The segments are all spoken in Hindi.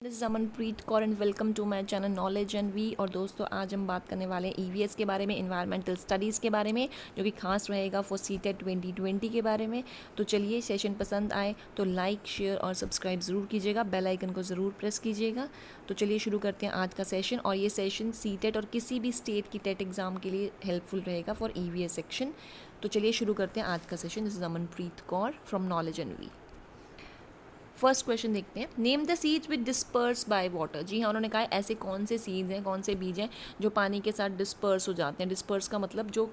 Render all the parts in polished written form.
This is Amanpreet Kaur and welcome to my channel knowledge and we. और दोस्तों आज हम बात करने वाले हैं ईवीएस के बारे में, इन्वायरमेंटल स्टडीज़ के बारे में, जो कि खास रहेगा फॉर सीटेट 2020 के बारे में। तो चलिए, सेशन पसंद आए तो लाइक शेयर और सब्सक्राइब ज़रूर कीजिएगा, बेल आइकन को ज़रूर प्रेस कीजिएगा। तो चलिए शुरू करते हैं आज का सेशन। और ये सेशन सीटेट और किसी भी स्टेट की टेट एग्ज़ाम के लिए हेल्पफुल रहेगा फॉर ईवीएस सेक्शन। तो चलिए शुरू करते हैं आज का session. This is Amanpreet Kaur from knowledge and we. First question देखते हैं। Name the seeds with disperse by water. जी हाँ, उन्होंने कहा है ऐसे कौन से सीड्स हैं, कौन से बीज हैं जो पानी के साथ डिस्पर्स हो जाते हैं। डिस्पर्स का मतलब जो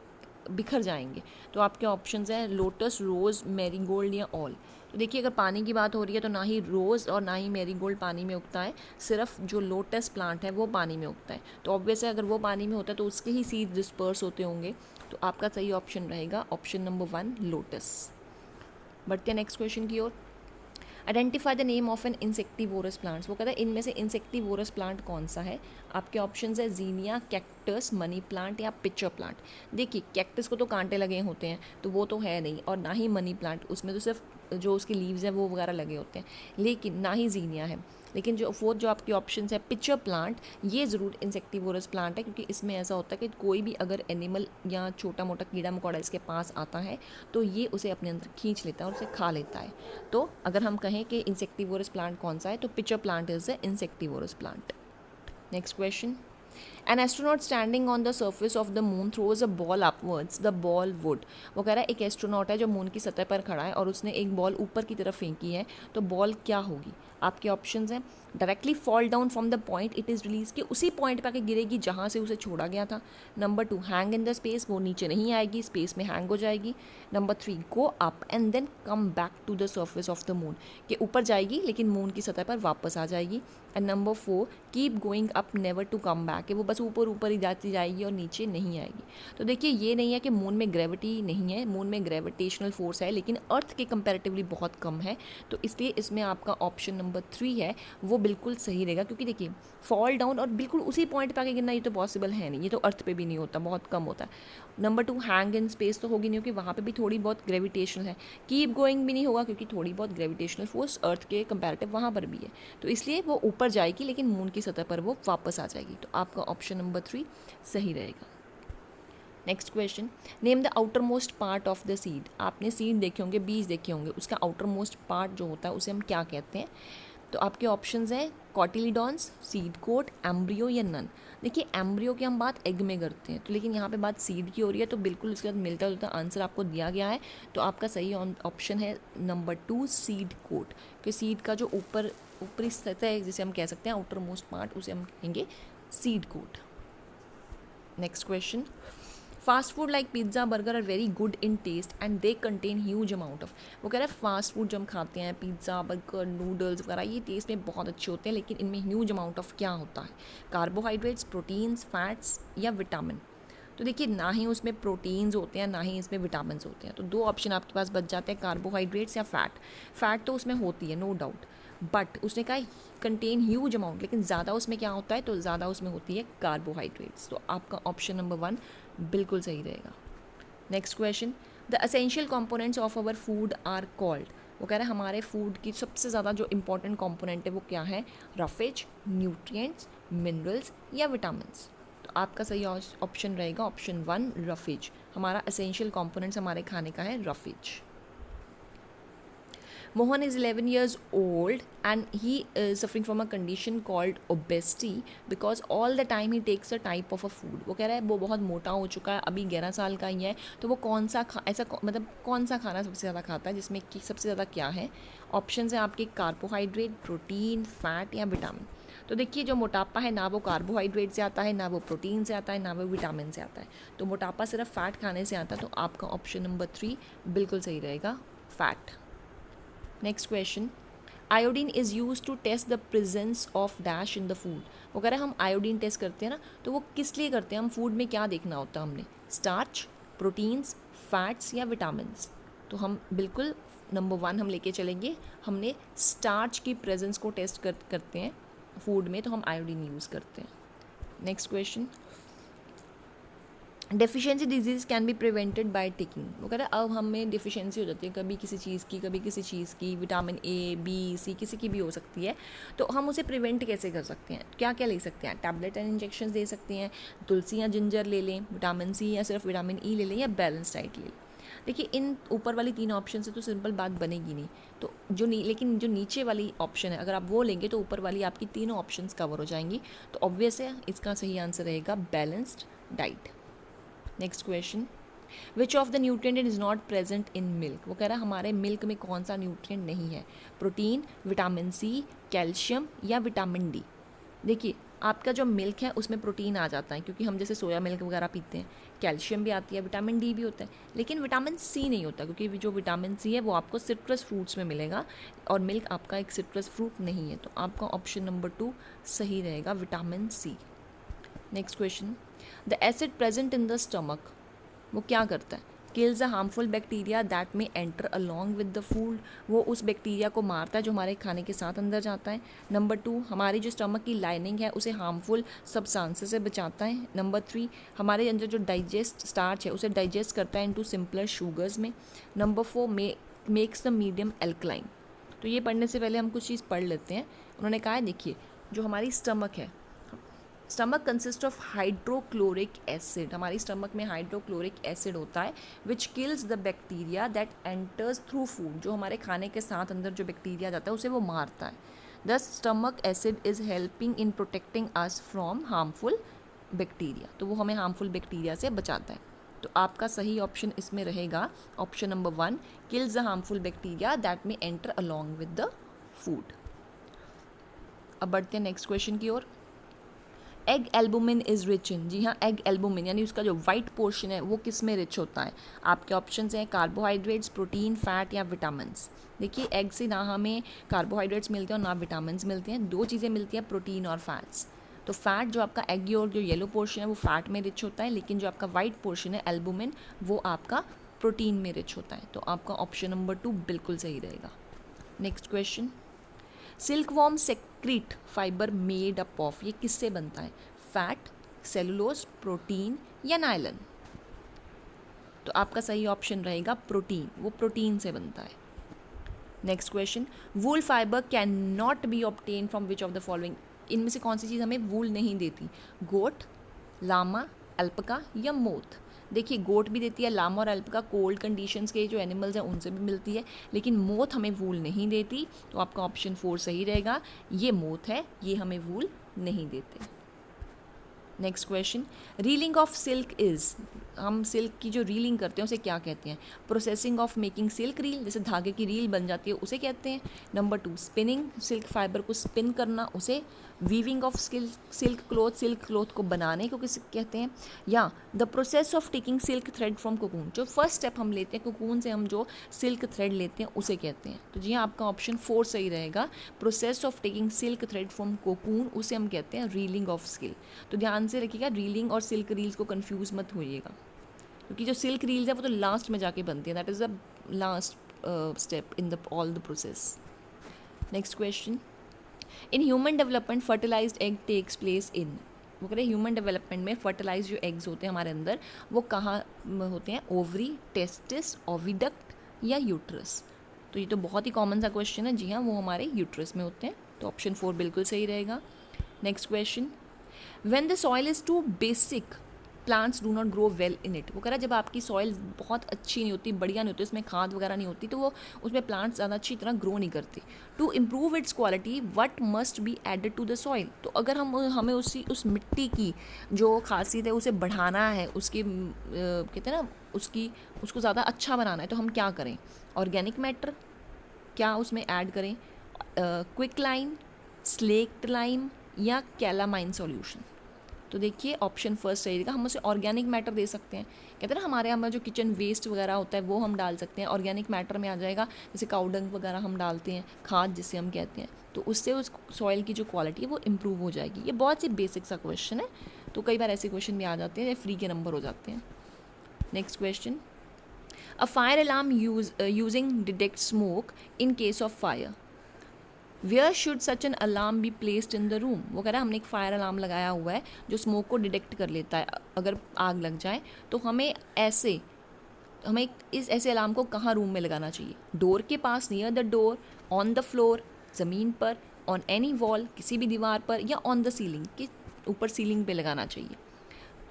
बिखर जाएंगे। तो आपके ऑप्शंस हैं लोटस, रोज़, मैरीगोल्ड या ऑल। तो देखिए, अगर पानी की बात हो रही है तो ना ही रोज़ और ना ही मैरीगोल्ड पानी में उगता है, सिर्फ जो लोटस प्लांट है वो पानी में उगता है। तो ऑब्वियस है, अगर वो पानी में होता है तो उसके ही सीड डिस्पर्स होते होंगे। तो आपका सही ऑप्शन रहेगा ऑप्शन नंबर 1 लोटस। बढ़ते हैं नेक्स्ट क्वेश्चन की ओर। Identify the name of an insectivorous plants. वो कहता है इनमें से इंसेक्टिवोरस प्लांट कौन सा है। आपके ऑप्शंस है जीनिया, कैक्टस, मनी प्लांट या पिचर प्लांट। देखिए, कैक्टस को तो कांटे लगे होते हैं तो वो तो है नहीं, और ना ही मनी प्लांट, उसमें तो सिर्फ जो उसकी लीव्स हैं वो वगैरह लगे होते हैं, लेकिन ना ही जीनिया है। लेकिन जो फोर्थ जो आपकी ऑप्शन है पिचर प्लांट, ये ज़रूर इंसेक्टिवोरस प्लांट है, क्योंकि इसमें ऐसा होता है कि कोई भी अगर एनिमल या छोटा मोटा कीड़ा मकोड़ा इसके पास आता है तो ये उसे अपने अंदर खींच लेता है और उसे खा लेता है। तो अगर हम कहें कि इंसेक्टिवोरस प्लांट कौन सा है तो pitcher plant is the insectivorous plant. Next question. An astronaut standing on the surface of the moon throws a ball upwards, the ball would. वो कह रहा है एक एस्ट्रोनॉट है जो मून की सतह पर खड़ा है और उसने एक बॉल ऊपर की तरफ फेंकी है, तो बॉल क्या होगी। आपके ऑप्शंस हैं directly fall down from the point it is release, कि उसी पॉइंट पर आके गिरेगी जहाँ से उसे छोड़ा गया था। Number 2 hang in the space, वो नीचे नहीं आएगी, स्पेस में हैंग हो जाएगी। Number 3 go up and then come back to the surface of the moon, कि ऊपर जाएगी लेकिन मून की सतह पर वापस आ जाएगी। And number 4 keep going up never to come back, कि वो बस ऊपर ऊपर ही जाती जाएगी और नीचे नहीं आएगी। तो देखिए, ये नहीं है कि मून में ग्रेविटी नहीं है, मून में ग्रेविटेशनल फोर्स है, लेकिन अर्थ के कंपैरेटिवली बहुत कम है। तो इसलिए इसमें आपका ऑप्शन नंबर 3 है वो बिल्कुल सही रहेगा, क्योंकि देखिए फॉल डाउन और बिल्कुल उसी पॉइंट पे आके गिरना ये तो पॉसिबल है नहीं, ये तो अर्थ पे भी नहीं होता, बहुत कम होता है। नंबर 2 हैंग इन स्पेस तो होगी नहीं, क्योंकि वहाँ पे भी थोड़ी बहुत ग्रेविटेशनल है। कीप गोइंग भी नहीं होगा, क्योंकि थोड़ी बहुत ग्रेविटेशनल फोर्स अर्थ के कंपैरेटिव वहाँ पर भी है। तो इसलिए वो ऊपर जाएगी लेकिन मून की सतह पर वो वापस आ जाएगी। तो आपका ऑप्शन नंबर 3 सही रहेगा। Next question. Name the outer most part of the seed. आपने सीड देखे होंगे, बीज देखे होंगे, उसका आउटर मोस्ट पार्ट जो होता है उसे हम क्या कहते हैं। तो आपके ऑप्शंस हैं कॉटिलीडॉन्स, सीड कोट, एम्ब्रियो या नन। देखिए, एम्ब्रियो की हम बात एग में करते हैं, तो लेकिन यहाँ पे बात सीड की हो रही है, तो बिल्कुल इसके साथ मिलता जुलता आंसर आपको दिया गया है। तो आपका सही ऑप्शन है नंबर 2 सीड कोट, कि सीड का जो ऊपरी सतह है जिसे हम कह सकते हैं आउटर मोस्ट पार्ट, उसे हम कहेंगे seed coat. Next question. Fast food like pizza, burger are very good in taste and they contain huge amount of. वो कह रहा है फास्ट फूड जो हम खाते हैं, पिज्ज़ा, बर्गर, नूडल्स वगैरह, ये टेस्ट में बहुत अच्छे होते हैं, लेकिन इनमें ह्यूज अमाउंट ऑफ क्या होता है। कार्बोहाइड्रेट्स, प्रोटीन्स, फैट्स या विटामिन। तो देखिए, ना ही उसमें प्रोटीन्स होते हैं ना ही इसमें विटामिन होते हैं। तो दो ऑप्शन आपके पास बच जाते हैं, कार्बोहाइड्रेट्स या फैट। फैट तो उसमें होती है नो डाउट, बट उसने कहा कंटेन ह्यूज अमाउंट, लेकिन ज़्यादा उसमें क्या होता है, तो ज़्यादा उसमें होती है कार्बोहाइड्रेट्स। तो आपका ऑप्शन नंबर 1 बिल्कुल सही रहेगा। Next question. The essential components of our food are called. वो कह रहे हैं हमारे फूड की सबसे ज़्यादा जो इंपॉर्टेंट कंपोनेंट है वो क्या है। रफेज, न्यूट्रिएंट्स, मिनरल्स या विटामिन्स। तो आपका सही ऑप्शन रहेगा ऑप्शन 1 रफेज। हमारा असेंशियल कंपोनेंट्स हमारे खाने का है roughage. Mohan is 11 years old and he is suffering from a condition called obesity because all the time he takes a type of a food. वो कह रहा है वो बहुत मोटा हो चुका है, अभी 11 साल का ही है, तो वो कौन सा मतलब कौन सा खाना सबसे ज़्यादा खाता है, जिसमें कि सबसे ज़्यादा क्या है। ऑप्शंस हैं आपके कार्बोहाइड्रेट, प्रोटीन, फैट या विटामिन। तो देखिए, जो मोटापा है ना वो कार्बोहाइड्रेट से आता है, ना वो प्रोटीन से आता है, ना वो विटामिन से आता है। तो मोटापा सिर्फ फैट खाने से आता है। तो आपका ऑप्शन नंबर 3 बिल्कुल सही रहेगा, fat. Next question. Iodine is use to test the presence of dash in the food. वो कह रहे हैं हम आयोडीन टेस्ट करते हैं ना, तो वो किस लिए करते हैं, हम फूड में क्या देखना होता है हमने, स्टार्च, प्रोटीन्स, फैट्स या विटामिन्स। तो हम बिल्कुल नंबर 1 हम लेके चलेंगे, हमने स्टार्च की प्रेजेंस को टेस्ट करते हैं फूड में, तो हम आयोडीन यूज़ करते हैं। Next question. Deficiency disease can be prevented by taking. वो कह रहा है अब हमें डिफिशिएंसी हो जाती है कभी किसी चीज़ की, कभी किसी चीज़ की, विटामिन ए बी सी किसी की भी हो सकती है, तो हम उसे प्रिवेंट कैसे कर सकते हैं? क्या क्या ले सकते हैं? टैबलेट एंड इंजेक्शन दे सकते हैं, तुलसी या जिंजर ले लें, विटामिन सी या सिर्फ विटामिन ई ले लें, या बैलेंस डाइट ले लें। देखिए इन ऊपर वाली 3 ऑप्शन से तो सिंपल बात बनेगी नहीं, तो लेकिन जो नीचे वाली ऑप्शन है अगर आप वो लेंगे तो ऊपर वाली आपकी तीनों ऑप्शंस कवर हो जाएंगी। तो ऑब्वियस है इसका सही आंसर रहेगा balanced diet. Next question, which of the nutrient is not present in milk. वो कह रहा है हमारे मिल्क में कौन सा न्यूट्रिएंट नहीं है? प्रोटीन, विटामिन सी, कैल्शियम या विटामिन डी। देखिए आपका जो मिल्क है उसमें प्रोटीन आ जाता है क्योंकि हम जैसे सोया मिल्क वगैरह पीते हैं, कैल्शियम भी आती है, विटामिन डी भी होता है, लेकिन विटामिन सी नहीं होता क्योंकि जो विटामिन सी है वो आपको सिट्रस फ्रूट्स में मिलेगा और मिल्क आपका एक सिट्रस फ्रूट नहीं है। तो आपका ऑप्शन नंबर 2 सही रहेगा, vitamin C. Next question, the acid present in the stomach वो क्या करता है? Kills a harmful bacteria that may enter along with the food. वो उस बैक्टीरिया को मारता है जो हमारे खाने के साथ अंदर जाता है। नंबर 2, हमारी जो स्टमक की लाइनिंग है उसे हार्मफुल सब्सटेंसेस से बचाता है। नंबर 3, हमारे अंदर जो डाइजेस्ट स्टार्च है उसे डाइजेस्ट करता है इनटू सिंपलर शुगर्स में। Number 4, makes the medium alkaline. तो ये पढ़ने से पहले हम कुछ चीज़ पढ़ लेते हैं। उन्होंने कहा है देखिए जो हमारी स्टमक है, stomach consist of hydrochloric acid. हमारी स्टमक में हाइड्रोक्लोरिक एसिड होता है विच kills the bacteria that enters through food. जो हमारे खाने के साथ अंदर जो बैक्टीरिया जाता है उसे वो मारता है। दस stomach acid is helping in protecting us from harmful bacteria. तो वो हमें हार्मफुल बैक्टीरिया से बचाता है। तो आपका सही ऑप्शन इसमें रहेगा option number 1, kills the harmful bacteria that may enter along with the food. अब बढ़ते हैं नेक्स्ट क्वेश्चन की ओर। Egg albumin is rich in. जी हाँ, एग एल्बुमिन यानी उसका जो वाइट पोर्शन है वो किस में रिच होता है? आपके ऑप्शन हैं कार्बोहाइड्रेट्स, प्रोटीन, फैट या विटामिन्स। देखिए एग से ना हमें कार्बोहाइड्रेट्स मिलते हैं और ना विटामिन्स मिलते हैं, 2 चीज़ें मिलती हैं, प्रोटीन और फैट्स। तो फैट जो आपका एग की और जो येलो पोर्शन है वो फैट में रिच होता है, लेकिन जो आपका वाइट पोर्शन है एल्बुमिन वो आपका प्रोटीन में रिच होता है। तो आपका ऑप्शन नंबर 2 बिल्कुल सही रहेगा। Next question, silkworm secrete fibre made up of. ये किससे बनता है? फैट, सेलुलोज, प्रोटीन या नायलन। तो आपका सही ऑप्शन रहेगा प्रोटीन, वो प्रोटीन से बनता है। Next question, wool fibre can not be obtain from which of the following. इनमें से कौन सी चीज़ हमें वूल नहीं देती? गोट, लामा, अल्पका या मोथ। देखिए गोट भी देती है, लामा और अल्पका कोल्ड कंडीशंस के जो एनिमल्स हैं उनसे भी मिलती है, लेकिन मोथ हमें वूल नहीं देती। तो आपका ऑप्शन 4 सही रहेगा, ये मोथ है, ये हमें वूल नहीं देते। Next question, reeling of silk is. हम सिल्क की जो रीलिंग करते हैं उसे क्या कहते हैं? Processing of making silk reel, जैसे धागे की रील बन जाती है उसे कहते हैं। नंबर 2, स्पिनिंग, सिल्क फाइबर को स्पिन करना उसे। वीविंग ऑफ सिल्क क्लॉथ को बनाने को किसे कहते हैं? या the process of taking silk thread from cocoon, जो फर्स्ट स्टेप हम लेते हैं कोकून से हम जो सिल्क थ्रेड लेते हैं उसे कहते हैं। तो जी हाँ, आपका ऑप्शन 4 सही रहेगा, process of taking silk thread from cocoon उसे हम कहते हैं रीलिंग ऑफ सिल्क। तो ध्यान से रखिएगा, रीलिंग और सिल्क रील्स को कन्फ्यूज़ मत होइएगा, क्योंकि जो सिल्क रील्स है वो तो लास्ट में जाके बनती है, that is the last step in the all the process. Next question, in human development fertilised egg takes place in. वो कह रहे हैं ह्यूमन डेवलपमेंट में फर्टिलाइज जो एग्स होते हैं हमारे अंदर वो कहाँ होते हैं? ओवरी, टेस्टिस, ओविडक्ट या यूट्रस। तो ये तो बहुत ही कॉमन सा क्वेश्चन है। जी हाँ, वो हमारे यूट्रस में होते हैं। तो ऑप्शन 4 बिल्कुल सही रहेगा। Next question, when the soil is too basic plants do not grow well in it. वो कह रहा है जब आपकी सॉइल बहुत अच्छी नहीं होती, बढ़िया नहीं होती, उसमें खाद वगैरह नहीं होती, तो वो उसमें प्लांट्स ज़्यादा अच्छी तरह ग्रो नहीं करती। To improve its quality what must be added to the soil. तो अगर हमें उस मिट्टी की जो खासियत है उसे बढ़ाना है, उसकी कहते हैं ना उसको ज़्यादा अच्छा बनाना है, तो हम क्या करें? ऑर्गेनिक मैटर क्या उसमें ऐड करें? क्विक लाइम, स्लेक्ट लाइम या कैलामाइन सॉल्यूशन। तो देखिए ऑप्शन फर्स्ट रहेगा, हम उसे ऑर्गेनिक मैटर दे सकते हैं। कहते हैं ना हमारे यहाँ जो किचन वेस्ट वगैरह होता है वो हम डाल सकते हैं, ऑर्गेनिक मैटर में आ जाएगा। जैसे काउडंग वगैरह हम डालते हैं, खाद जिसे हम कहते हैं, तो उससे उस सॉइल की जो क्वालिटी है वो इम्प्रूव हो जाएगी। ये बहुत सी बेसिक सा क्वेश्चन है, तो कई बार ऐसे क्वेश्चन भी आ जाते हैं, फ्री के नंबर हो जाते हैं। Next question, a fire alarm using detect smoke in case of fire. Where should such an alarm be placed in the room. वो कह रहा है हमने एक फायर अलार्म लगाया हुआ है जो स्मोक को डिटेक्ट कर लेता है अगर आग लग जाए, तो हमें इस ऐसे अलार्म को कहाँ रूम में लगाना चाहिए? डोर के पास, near the door, on the floor, ज़मीन पर, ऑन एनी वॉल, किसी भी दीवार पर, या ऑन द सीलिंग, के ऊपर सीलिंग पे लगाना चाहिए।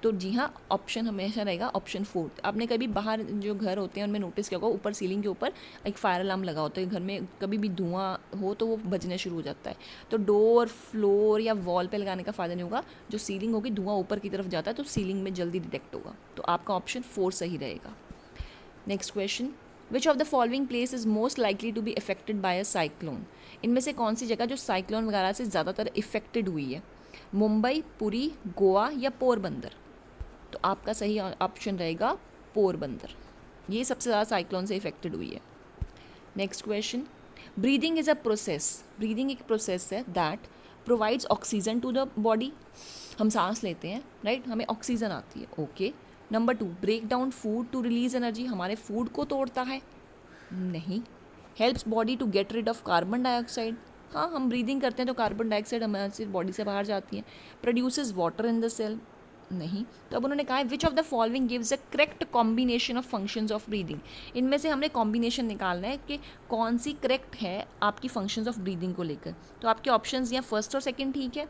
तो जी हाँ, ऑप्शन हमेशा रहेगा ऑप्शन 4। आपने कभी बाहर जो घर होते हैं उनमें नोटिस किया होगा, ऊपर सीलिंग के ऊपर एक फायर अलार्म लगा होता है। घर में कभी भी धुआं हो तो वो बजने शुरू हो जाता है। तो डोर, फ्लोर या वॉल पे लगाने का फ़ायदा नहीं होगा। जो सीलिंग होगी, धुआं ऊपर की तरफ जाता है तो सीलिंग में जल्दी डिटेक्ट होगा। तो आपका ऑप्शन 4 सही रहेगा। Next question, which of the following place is most likely to be affected by a cyclone. इनमें से कौन सी जगह जो साइक्लोन वगैरह से ज़्यादातर इफेक्टेड हुई है? मुंबई, पुरी, गोवा या पोरबंदर? तो आपका सही ऑप्शन रहेगा पोरबंदर। ये सबसे ज़्यादा साइक्लोन से इफेक्टेड हुई है। Next question, breathing is a process. Breathing एक प्रोसेस है that provides oxygen to the body. हम सांस लेते हैं, राइट, हमें ऑक्सीजन आती है, okay. Number 2, break down food to release energy. हमारे फूड को तोड़ता है? नहीं। Helps body to get rid of carbon dioxide. हाँ, हम ब्रीदिंग करते हैं तो कार्बन डाइऑक्साइड हमारे बॉडी से बाहर जाती है। Produces water in the cell. नहीं। तो अब उन्होंने कहा है which of the following gives a correct combination of functions of breathing. इनमें से हमने कॉम्बिनेशन निकालना है कि कौन सी करेक्ट है आपकी फंक्शंस ऑफ ब्रीदिंग को लेकर। तो आपके ऑप्शंस यहाँ फर्स्ट और सेकंड ठीक है,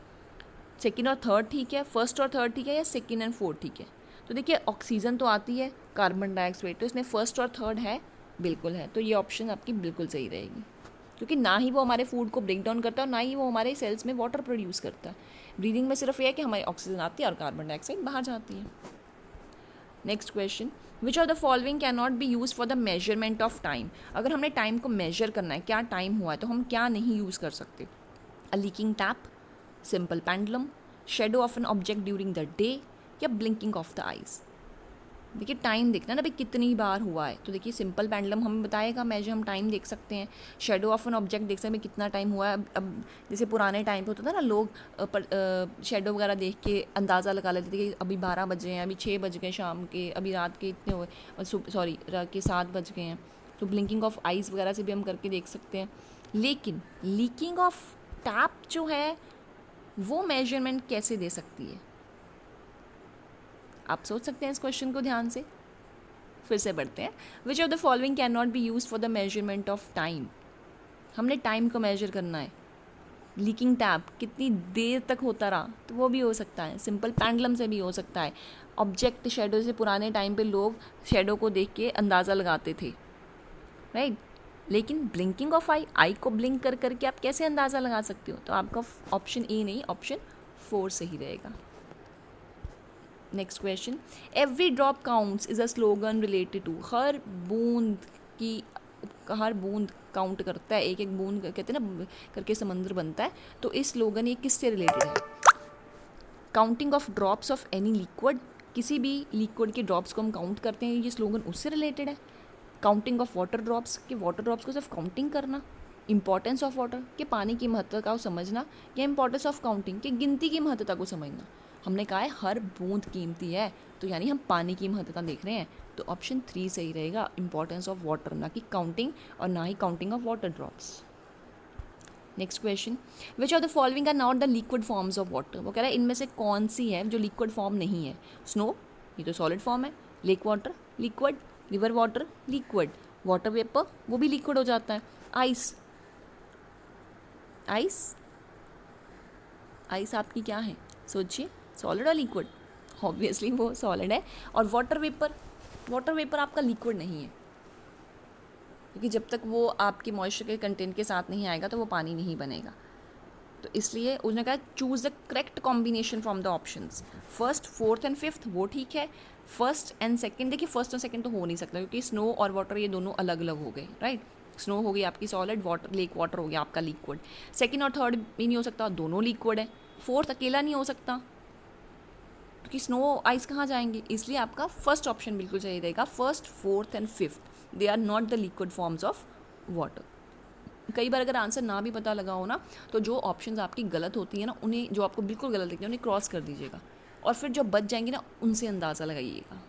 सेकंड और थर्ड ठीक है, फर्स्ट और थर्ड ठीक है, या सेकंड एंड फोर्थ ठीक है? तो देखिए, ऑक्सीजन तो आती है, कार्बन डाइऑक्साइड, तो इसमें फर्स्ट और थर्ड है, बिल्कुल है। तो ये ऑप्शन आपकी बिल्कुल सही रहेगी, क्योंकि ना ही वो हमारे फूड को ब्रेक डाउन करता है और ना ही वो हमारे सेल्स में वाटर प्रोड्यूस करता है। ब्रीदिंग में सिर्फ ये है कि हमारी ऑक्सीजन आती है और कार्बन डाइऑक्साइड बाहर जाती है। Next question, which of the following can not be use for the measurement of time. अगर हमने टाइम को मेजर करना है, क्या टाइम हुआ है, तो हम क्या नहीं यूज़ कर सकते? A leaking tap, simple pendulum, shadow of an object during the day, या ब्लिंकिंग ऑफ द आइज। देखिए, टाइम देखना ना भाई कितनी बार हुआ है। तो देखिए, सिंपल पेंडुलम हमें बताएगा मेजर, हम टाइम देख सकते हैं। शेडो ऑफ एन ऑब्जेक्ट देख सकते हैं कितना टाइम हुआ है। अब जैसे पुराने टाइम पे होता था ना, लोग शेडो वगैरह देख के अंदाज़ा लगा लेते थे कि अभी 12 बजे हैं, अभी 6 बज गए शाम के, अभी रात के इतने हुए, सॉरी रात के 7 बज गए हैं। तो ब्लिंकिंग ऑफ आइज़ वगैरह से भी हम करके देख सकते हैं। लेकिन लीकिंग ऑफ टैप जो है वो मेजरमेंट कैसे दे सकती है? आप सोच सकते हैं इस क्वेश्चन को ध्यान से। फिर से पढ़ते हैं, which of the following can not be use for the measurement of time. हमने टाइम को मेजर करना है। लीकिंग टैप कितनी देर तक होता रहा, तो वो भी हो सकता है। सिंपल पेंडुलम से भी हो सकता है। ऑब्जेक्ट शेडो से पुराने टाइम पे लोग शेडो को देख के अंदाज़ा लगाते थे, राइट। लेकिन ब्लिंकिंग ऑफ आई को ब्लिंक कर करके आप कैसे अंदाज़ा लगा सकते हो? तो आपका ऑप्शन ए नहीं, ऑप्शन 4 सही रहेगा। Next question, every drop counts is a slogan related to. हर बूंद काउंट करता है, एक एक बूंद कहते हैं ना करके समंदर बनता है। तो इस स्लोगन ये किससे रिलेटेड है? Counting of drops of any liquid, किसी भी लिक्विड के ड्रॉप्स को हम काउंट करते हैं, ये स्लोगन उससे रिलेटेड है। काउंटिंग ऑफ वाटर ड्रॉप्स, कि वाटर ड्रॉप्स को सिर्फ काउंटिंग करना। इंपॉर्टेंस ऑफ वाटर, कि पानी की महत्ता को समझना, या इंपॉर्टेंस ऑफ काउंटिंग, कि गिनती की महत्ता को समझना। हमने कहा है हर बूंद कीमती है, तो यानी हम पानी की महत्ता देख रहे हैं। तो ऑप्शन 3 सही रहेगा, इंपॉर्टेंस ऑफ वाटर, ना कि काउंटिंग और ना ही counting of water drops. Next question, which of the following are not the liquid forms of water. वो कह रहा है इनमें से कौन सी है जो लिक्विड फॉर्म नहीं है? स्नो, ये तो सॉलिड फॉर्म है। Lake water liquid, river water liquid, water vapour वो भी लिक्विड हो जाता है। आइस, आइस आइस आपकी क्या है? सोचिए, सॉलिड और लिक्विड? ऑब्वियसली वो सॉलिड है। और वाटर वेपर आपका लिक्विड नहीं है, क्योंकि जब तक वो आपके मॉइस्चर के कंटेंट के साथ नहीं आएगा तो वो पानी नहीं बनेगा। तो इसलिए उसने कहा choose the correct combination from the options. First, fourth and fifth वो ठीक है। फर्स्ट एंड सेकंड, देखिए फर्स्ट और सेकंड तो हो नहीं सकता, क्योंकि स्नो और वाटर ये दोनों अलग अलग हो गए, राइट। स्नो हो गई आपकी सॉलिड, वाटर लेक वाटर हो गया आपका लिक्विड। सेकंड और थर्ड भी नहीं हो सकता, दोनों लिक्विड है। फोर्थ अकेला नहीं हो सकता, क्योंकि स्नो आइस कहाँ जाएंगे। इसलिए आपका फर्स्ट ऑप्शन बिल्कुल सही रहेगा। First, fourth and fifth, they are not the liquid forms of water. कई बार अगर आंसर ना भी पता लगा हो ना, तो जो ऑप्शंस आपकी गलत होती है ना, उन्हें, जो आपको बिल्कुल गलत लगती है, उन्हें क्रॉस कर दीजिएगा, और फिर जो बच जाएंगे ना उनसे अंदाज़ा लगाइएगा।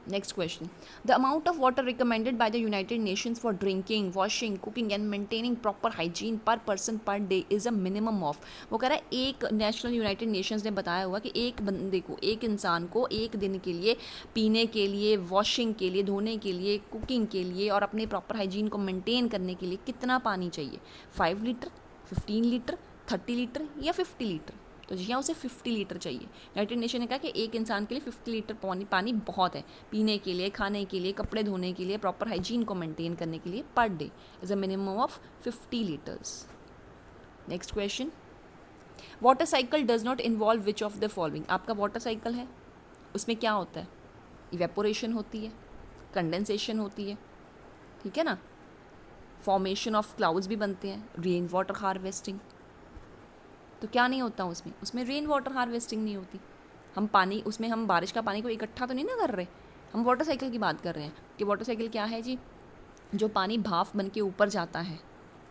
Next question, the amount of water recommended by the United Nations for drinking, washing, cooking and maintaining proper hygiene per person per day is a minimum of, वो कह रहा है एक नेशनल यूनाइटेड नेशंस ने बताया हुआ कि एक बंदे को, एक इंसान को एक दिन के लिए पीने के लिए, वॉशिंग के लिए, धोने के लिए, कुकिंग के लिए और अपने प्रॉपर हाइजीन को मेंटेन करने के लिए कितना पानी चाहिए? 5 लीटर, 15 लीटर, 30 लीटर या 50 लीटर? तो जी हाँ, उसे 50 लीटर चाहिए। यूनाइटेड नेशन ने कहा कि एक इंसान के लिए 50 लीटर पानी बहुत है, पीने के लिए, खाने के लिए, कपड़े धोने के लिए, प्रॉपर हाइजीन को मेंटेन करने के लिए पर day is a minimum of 50 litres. Next question, water cycle does not involve which of the following, आपका वाटर साइकिल है, उसमें क्या होता है? इवेपोरेशन होती है, कंडेंसेशन होती है, ठीक है ना, फॉर्मेशन ऑफ क्लाउड्स भी बनते हैं, रेन वाटर हार्वेस्टिंग। तो क्या नहीं होता उसमें? उसमें रेन वाटर हार्वेस्टिंग नहीं होती। हम पानी, उसमें हम बारिश का पानी को इकट्ठा तो नहीं ना कर रहे, हम वाटर साइकिल की बात कर रहे हैं कि वाटर साइकिल क्या है जी, जो पानी भाप बन के ऊपर जाता है,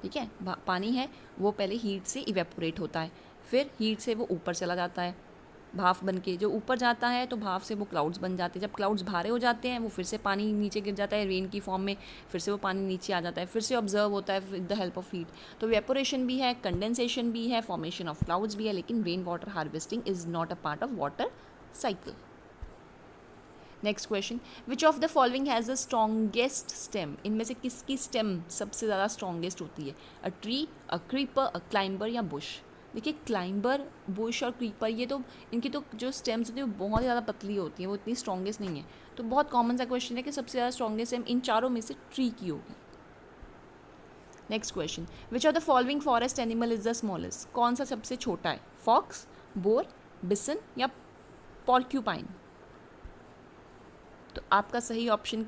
ठीक है, पानी है वो पहले हीट से इवेपोरेट होता है, फिर हीट से वो ऊपर चला जाता है, भाप बन के जो ऊपर जाता है तो भाप से वो क्लाउड्स बन जाते हैं, जब क्लाउड्स भारे हो जाते हैं वो फिर से पानी नीचे गिर जाता है रेन की फॉर्म में, फिर से वो पानी नीचे आ जाता है, फिर से ऑब्जर्व होता है with the help of heat. तो वेपोरेशन भी है, कंडेंसेशन भी है, फॉर्मेशन ऑफ क्लाउड्स भी है, लेकिन rain water harvesting is not a part of water cycle. Next question, which of the following has the strongest stem, इनमें से किसकी स्टेम सबसे ज़्यादा स्ट्रॉन्गेस्ट होती है? A tree, a creeper, a climber या बुश? देखिए क्लाइंबर, बुश और क्रीपर, ये तो इनकी तो जो स्टेम्स होती है वो बहुत ज़्यादा पतली होती है, वो इतनी स्ट्रॉन्गेस्ट नहीं है। तो बहुत कॉमन सा क्वेश्चन है कि सबसे ज़्यादा स्ट्रॉन्गेस्ट स्टेम इन चारों में से ट्री की होगी। Next question, which of the following forest animal is the smallest, कौन सा सबसे छोटा है? फॉक्स, बोर, बिसन या पॉर्क्यूपाइन? तो आपका सही ऑप्शन,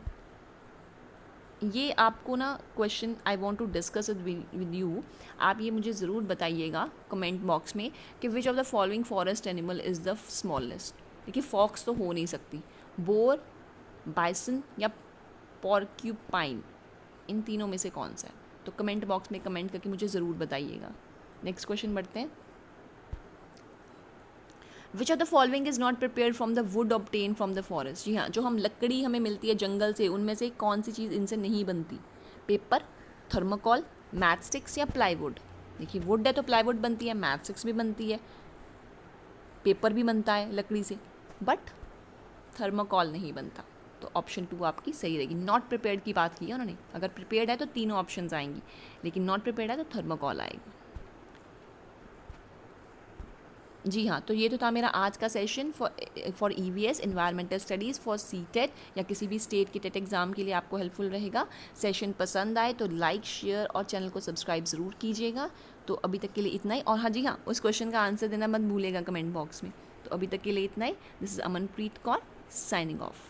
ये आपको ना question I want to discuss it with you, आप ये मुझे ज़रूर बताइएगा कमेंट बॉक्स में कि which of the following forest animal is the smallest. देखिए फॉक्स तो हो नहीं सकती, बोर, बाइसन या पॉर्क्यूपाइन, इन तीनों में से कौन सा है? तो कमेंट बॉक्स में कमेंट करके मुझे ज़रूर बताइएगा। नेक्स्ट क्वेश्चन बढ़ते हैं, which of the following is not prepared from the wood obtain from the forest, जी हाँ, जो हम लकड़ी हमें मिलती है जंगल से, उनमें से कौन सी चीज़ इनसे नहीं बनती? पेपर, थर्माकोल, मैच स्टिक्स या प्लाईवुड? देखिए वुड है तो प्लाईवुड बनती है, मैच स्टिक्स भी बनती है, पेपर भी बनता है लकड़ी से, बट थर्माकोल नहीं बनता। तो ऑप्शन 2 आपकी सही रहेगी। नॉट प्रिपेयर्ड की बात की है उन्होंने, अगर प्रिपेयर्ड है तो तीनों ऑप्शंस आएंगी, लेकिन नॉट प्रिपेयर्ड है तो थर्माकोल आएगी। जी हाँ, तो ये तो था मेरा आज का session for EVS environmental studies for CTET या किसी भी स्टेट के टेट एग्ज़ाम के लिए आपको हेल्पफुल रहेगा। सेशन पसंद आए तो लाइक, शेयर और चैनल को सब्सक्राइब ज़रूर कीजिएगा। तो अभी तक के लिए इतना ही, और हाँ जी हाँ, उस क्वेश्चन का आंसर देना मत भूलेगा कमेंट बॉक्स में। तो अभी तक के लिए इतना ही। This is Amanpreet Kaur signing of.